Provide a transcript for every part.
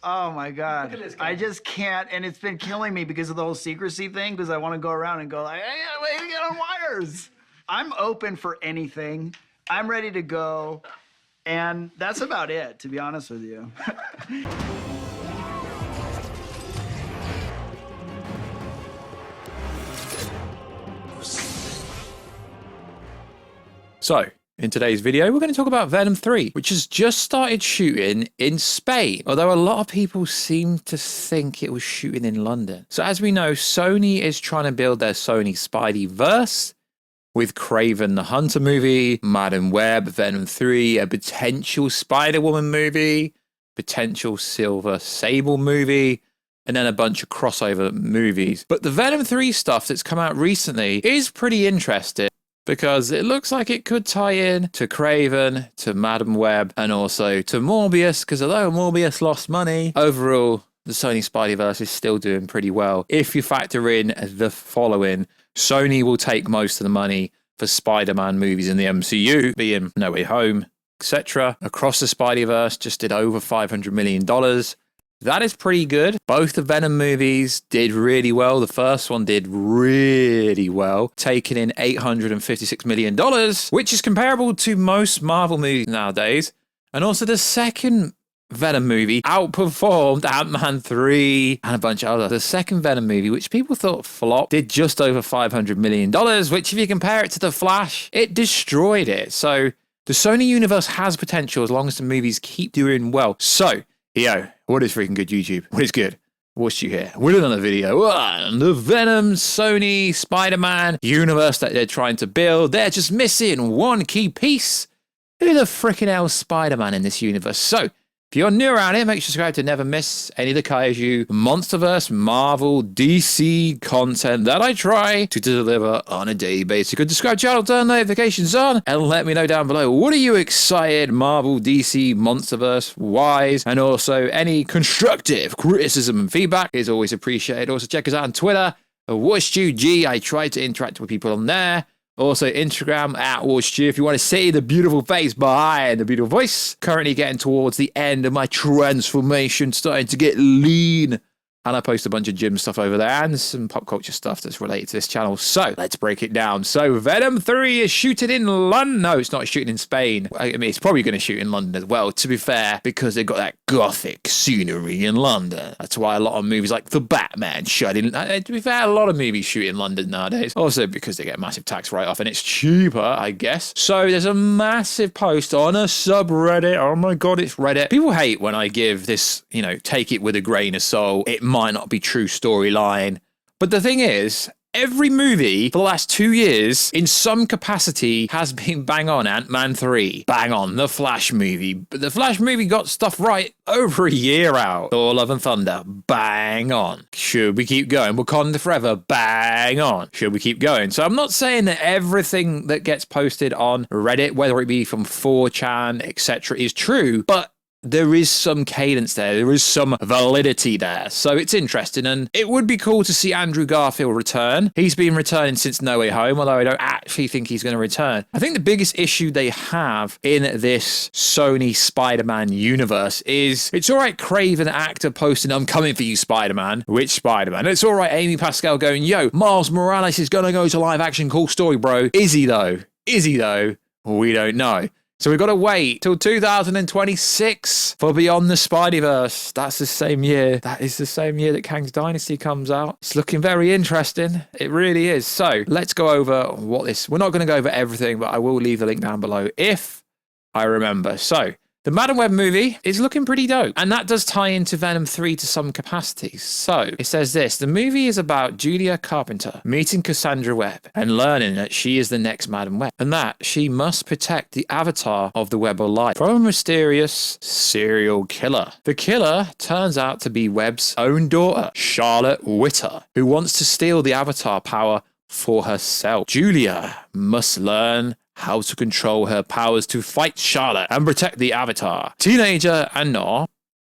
Oh my God. Look at this guy. I just can't, and it's been killing me because of the whole secrecy thing, because I want to go around and go like, hey, wait to get on wires. I'm open for anything. I'm ready to go. And that's about it, to be honest with you. So, in today's video, we're going to talk about Venom 3, which has just started shooting in Spain, although a lot of people seem to think it was shooting in London. So as we know, Sony is trying to build their Sony Spidey-Verse with Kraven the Hunter movie, Madam Web, Venom 3, a potential Spider-Woman movie, potential Silver Sable movie, and then a bunch of crossover movies. But the Venom 3 stuff that's come out recently is pretty interesting, because it looks like it could tie in to Kraven, to Madam Web, and also to Morbius, because although Morbius lost money, overall, the Sony Spidey-Verse is still doing pretty well. If you factor in the following, Sony will take most of the money for Spider-Man movies in the MCU, being No Way Home, etc. Across the Spidey-Verse just did over $500 million. That is pretty good. Both the Venom movies did really well. The first one did really well, taking in $856 million, which is comparable to most Marvel movies nowadays. And also the second Venom movie outperformed Ant-Man 3 and a bunch of others. The second Venom movie, which people thought flopped, did just over $500 million, which if you compare it to The Flash, it destroyed it. So the Sony universe has potential as long as the movies keep doing well. So, yo, what is freaking good, YouTube? What is good? What's you here? With another video on the Venom, Sony, Spider-Man universe that they're trying to build. They're just missing one key piece. Who the frickin' hell's Spider-Man in this universe? So, if you're new around here, make sure to subscribe to never miss any of the Kaiju, Monsterverse, Marvel, DC content that I try to deliver on a daily basis. You could subscribe to the channel, turn notifications on, and let me know down below, what are you excited Marvel, DC, Monsterverse wise? And also, any constructive criticism and feedback is always appreciated. Also, check us out on Twitter, Warstu. I try to interact with people on there. Also, Instagram at Warstu if you want to see the beautiful face behind the beautiful voice. Currently getting towards the end of my transformation, starting to get lean. And I post a bunch of gym stuff over there and some pop culture stuff that's related to this channel. So let's break it down. So Venom 3 is shooting in London. No, it's not shooting in Spain. I mean, it's probably going to shoot in London as well, to be fair, because they've got that gothic scenery in London. That's why a lot of movies like The Batman shot in. To be fair, a lot of movies shoot in London nowadays. Also because they get a massive tax write-off and it's cheaper, I guess. So there's a massive post on a subreddit. Oh my God, it's Reddit. People hate when I give this, you know, take it with a grain of salt. It might not be true storyline. But the thing is, every movie for the last 2 years, in some capacity, has been bang on. Ant-Man 3, bang on. The Flash movie. But the Flash movie got stuff right over a year out. Thor, Love and Thunder, bang on. Should we keep going? Wakanda Forever, bang on. Should we keep going? So I'm not saying that everything that gets posted on Reddit, whether it be from 4chan, etc., is true, but there is some cadence there. There is some validity there. So it's interesting. And it would be cool to see Andrew Garfield return. He's been returning since No Way Home, although I don't actually think he's going to return. I think the biggest issue they have in this Sony Spider-Man universe is it's all right, Kraven actor posting, I'm coming for you, Spider-Man. Which Spider-Man? It's all right, Amy Pascal going, yo, Miles Morales is going to go to live action. Cool story, bro. Is he though? Is he though? We don't know. So we've got to wait till 2026 for Beyond the Spidey-Verse. That's the same year. That is the same year that Kang's Dynasty comes out. It's looking very interesting. It really is. So let's go over what this... We're not going to go over everything, but I will leave the link down below if I remember. So the Madam Web movie is looking pretty dope. And that does tie into Venom 3 to some capacity. So it says this. The movie is about Julia Carpenter meeting Cassandra Webb and learning that she is the next Madam Web. And that she must protect the avatar of the Web of Light from a mysterious serial killer. The killer turns out to be Webb's own daughter, Charlotte Witter, who wants to steal the avatar power for herself. Julia must learn how to control her powers to fight Charlotte and protect the Avatar. Teenager Anna,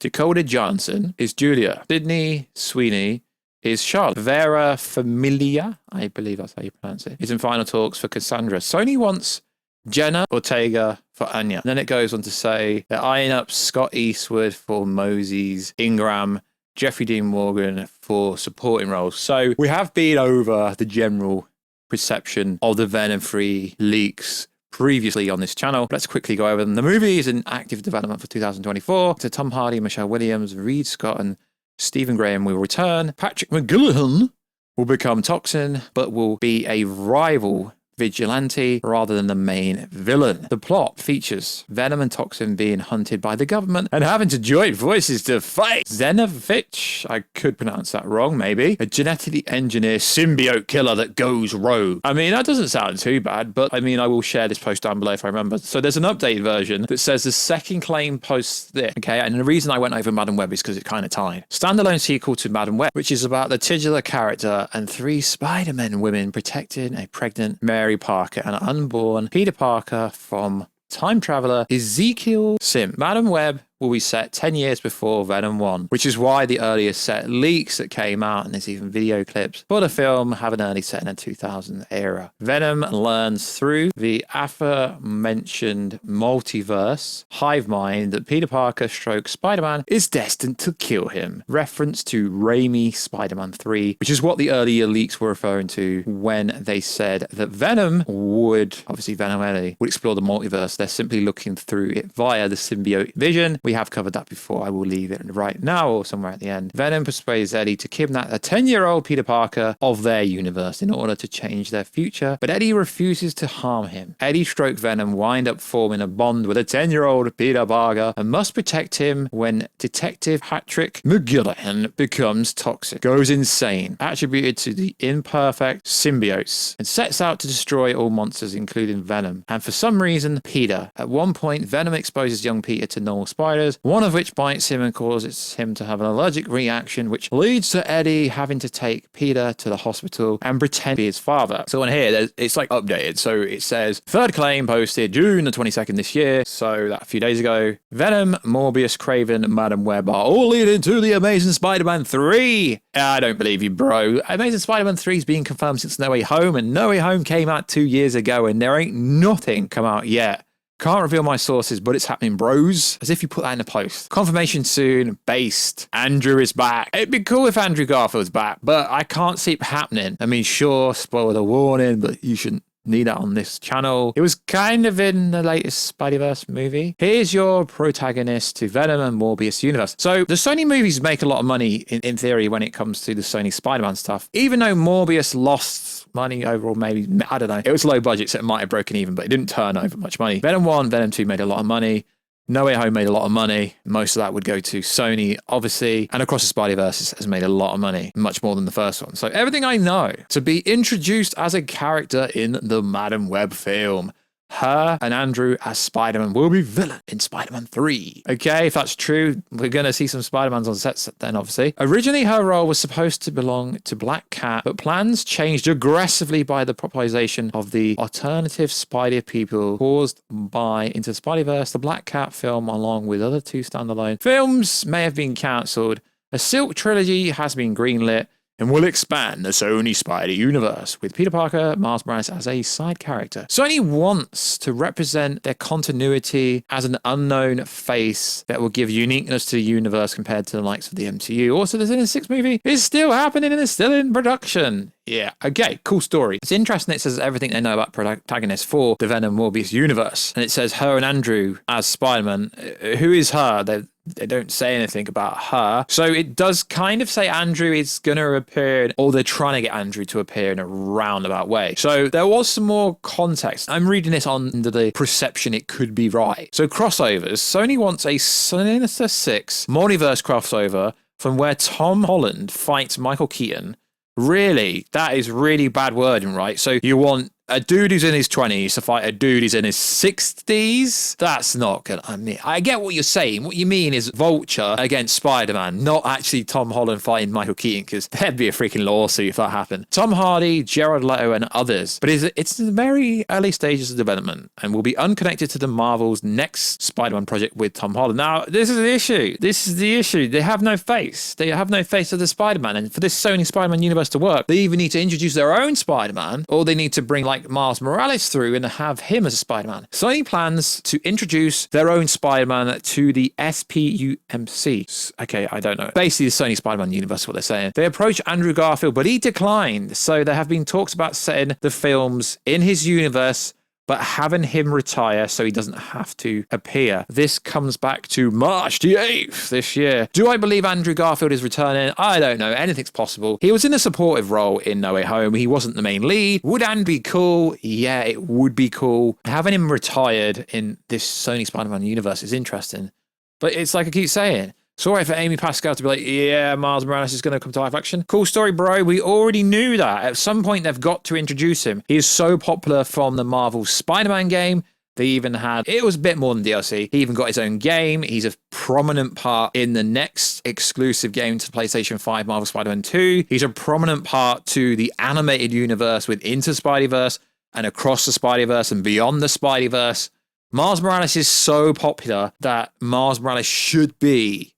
Dakota Johnson is Julia. Sydney Sweeney is Charlotte. Vera Familia, I believe that's how you pronounce it, is in final talks for Cassandra. Sony wants Jenna Ortega for Anya. And then it goes on to say they're eyeing up Scott Eastwood for Moses Ingram, Jeffrey Dean Morgan for supporting roles. So we have been over the general perception of the Venom 3 leaks previously on this channel. Let's quickly go over them. The movie is in active development for 2024. So Tom Hardy, Michelle Williams, Reed Scott, and Stephen Graham will return. Patrick McGillihan will become Toxin, but will be a rival vigilante rather than the main villain. The plot features Venom and Toxin being hunted by the government and having to join forces to fight Xenovich, I could pronounce that wrong maybe, a genetically engineered symbiote killer that goes rogue. I mean, that doesn't sound too bad, but I mean, I will share this post down below if I remember. So there's an updated version that says the second claim posts this, okay, and the reason I went over Madam Web is because it's kind of tied. Standalone sequel to Madam Web, which is about the titular character and 3 Spider-Man women protecting a pregnant Mary Parker and an unborn Peter Parker from time traveler Ezekiel Sim. Madam Web will be set 10 years before Venom 1, which is why the earliest set leaks that came out, and there's even video clips for the film, have an early set in the 2000 era. Venom learns through the aforementioned multiverse hive mind that Peter Parker stroke Spider-Man is destined to kill him. Reference to Raimi Spider-Man 3, which is what the earlier leaks were referring to when they said that Venom would, obviously Venom Eddie, would explore the multiverse. They're simply looking through it via the symbiote vision. We have covered that before. I will leave it right now or somewhere at the end. Venom persuades Eddie to kidnap a 10-year-old Peter Parker of their universe in order to change their future, but Eddie refuses to harm him. Eddie stroke Venom wind up forming a bond with a 10-year-old Peter Parker and must protect him when Detective Patrick McGillihan becomes toxic, goes insane, attributed to the imperfect symbiotes, and sets out to destroy all monsters, including Venom. And for some reason, Peter. At one point, Venom exposes young Peter to normal spiders, one of which bites him and causes him to have an allergic reaction, which leads to Eddie having to take Peter to the hospital and pretend to be his father. So on here, it's like updated. So it says, third claim posted June the 22nd this year, so that a few days ago. Venom, Morbius, Craven, and Madam Web are all leading to the Amazing Spider-Man 3. I don't believe you, bro. Amazing Spider-Man 3 is being confirmed since No Way Home, and No Way Home came out 2 years ago, and there ain't nothing come out yet. Can't reveal my sources, but it's happening, bros. As if you put that in a post. Confirmation soon. Based. Andrew is back. It'd be cool if Andrew Garfield's back, but I can't see it happening. I mean, sure, spoiler warning, but you shouldn't need that on this channel. It was kind of in the latest Spidey-Verse movie. Here's your protagonist to Venom and Morbius universe. So the Sony movies make a lot of money in theory when it comes to the Sony Spider-Man stuff. Even though Morbius lost money overall, maybe, I don't know. It was low budget, so it might have broken even, but it didn't turn over much money. Venom 1, Venom 2 made a lot of money. No Way Home made a lot of money. Most of that would go to Sony, obviously. And Across the Spidey-Verse has made a lot of money, much more than the first one. So everything I know to be introduced as a character in the Madam Web film. Her and Andrew as Spider-Man will be villain in Spider-Man 3. Okay, if that's true, we're going to see some Spider-Mans on sets then, obviously. Originally, her role was supposed to belong to Black Cat, but plans changed aggressively by the popularization of the alternative Spidey people caused by Into the Spidey-Verse. The Black Cat film, along with other 2 standalone films, may have been cancelled. A Silk trilogy has been greenlit and will expand the Sony Spidey universe with Peter Parker, Miles Morales as a side character. Sony wants to represent their continuity as an unknown face that will give uniqueness to the universe compared to the likes of the MCU. Also, the Sinister Six movie is still happening and is still in production. Yeah, okay, cool story. It's interesting it says everything they know about protagonists for the Venom Morbius universe. And it says her and Andrew as Spider-Man. Who is her? They don't say anything about her. So it does kind of say Andrew is going to appear, or they're trying to get Andrew to appear in a roundabout way. So there was some more context. I'm reading this under the perception it could be right. So crossovers. Sony wants a Sinister Six multiverse crossover from where Tom Holland fights Michael Keaton. Really? That is really bad wording, right? So you want a dude who's in his 20s to fight a dude who's in his 60s? That's not good. I mean, I get what you're saying. What you mean is Vulture against Spider-Man, not actually Tom Holland fighting Michael Keaton, because there'd be a freaking lawsuit if that happened. Tom Hardy, Jared Leto, and others. But it's in the very early stages of development and will be unconnected to the Marvel's next Spider-Man project with Tom Holland. Now, this is the issue. This is the issue. They have no face. They have no face of the Spider-Man. And for this Sony Spider-Man universe to work, they either need to introduce their own Spider-Man, or they need to bring like like Miles Morales through and have him as a Spider-Man. Sony plans to introduce their own Spider-Man to the SPUMC. Okay, I don't know. Basically, the Sony Spider-Man universe is what they're saying. They approached Andrew Garfield, but he declined. So there have been talks about setting the films in his universe, but having him retire so he doesn't have to appear. This comes back to March the 8th this year. Do I believe Andrew Garfield is returning? I don't know. Anything's possible. He was in a supportive role in No Way Home. He wasn't the main lead. Would Andrew be cool? Yeah, it would be cool. Having him retired in this Sony Spider-Man universe is interesting. But it's like I keep saying, it's all right for Amy Pascal to be like, yeah, Miles Morales is going to come to live action. Cool story, bro. We already knew that. At some point, they've got to introduce him. He is so popular from the Marvel Spider-Man game. They even had, it was a bit more than DLC. He even got his own game. He's a prominent part in the next exclusive game to PlayStation 5, Marvel Spider-Man 2. He's a prominent part to the animated universe with Into Spidey-Verse and Across the Spidey-Verse and Beyond the Spidey-Verse. Miles Morales is so popular that Miles Morales should be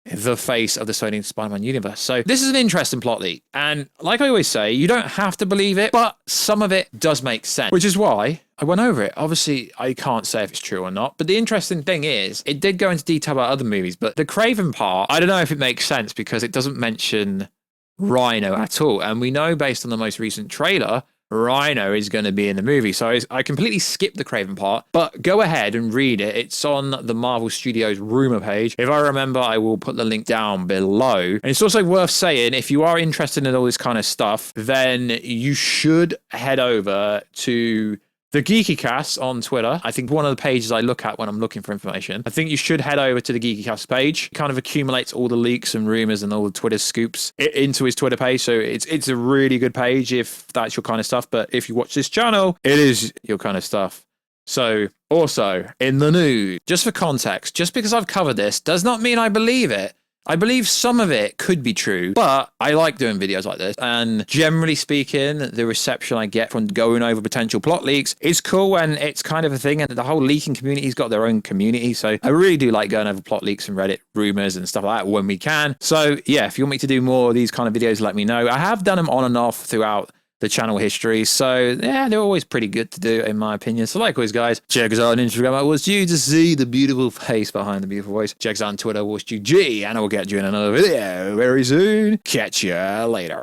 the face of the Sony Spider-Man universe. So this is an interesting plot leak. And like I always say, you don't have to believe it, but some of it does make sense, which is why I went over it. Obviously, I can't say if it's true or not, but the interesting thing is it did go into detail about other movies, but the Craven part, I don't know if it makes sense because it doesn't mention Rhino at all. And we know based on the most recent trailer, Rhino is going to be in the movie. So I completely skipped the Craven part, but go ahead and read it. It's on the Marvel Studios rumor page. If I remember, I will put the link down below. And it's also worth saying, if you are interested in all this kind of stuff, then you should head over to the Geeky Cast on Twitter. I think one of the pages I look at when I'm looking for information. I think you should head over to the Geeky Cast page. It kind of accumulates all the leaks and rumors and all the Twitter scoops into his Twitter page. So it's a really good page if that's your kind of stuff. But if you watch this channel, it is your kind of stuff. So also in the news, just for context, just because I've covered this does not mean I believe it. I believe some of it could be true, but I like doing videos like this. And generally speaking, the reception I get from going over potential plot leaks is cool, and it's kind of a thing. And the whole leaking community's got their own community. So I really do like going over plot leaks and Reddit rumors and stuff like that when we can. So yeah, if you want me to do more of these kind of videos, let me know. I have done them on and off throughout the channel history. So yeah, they're always pretty good to do in my opinion. So like always, guys, check us out on Instagram at Warstu to see the beautiful face behind the beautiful voice. Check us out on Twitter, WarstuG, and I will get you in another video very soon. Catch ya later.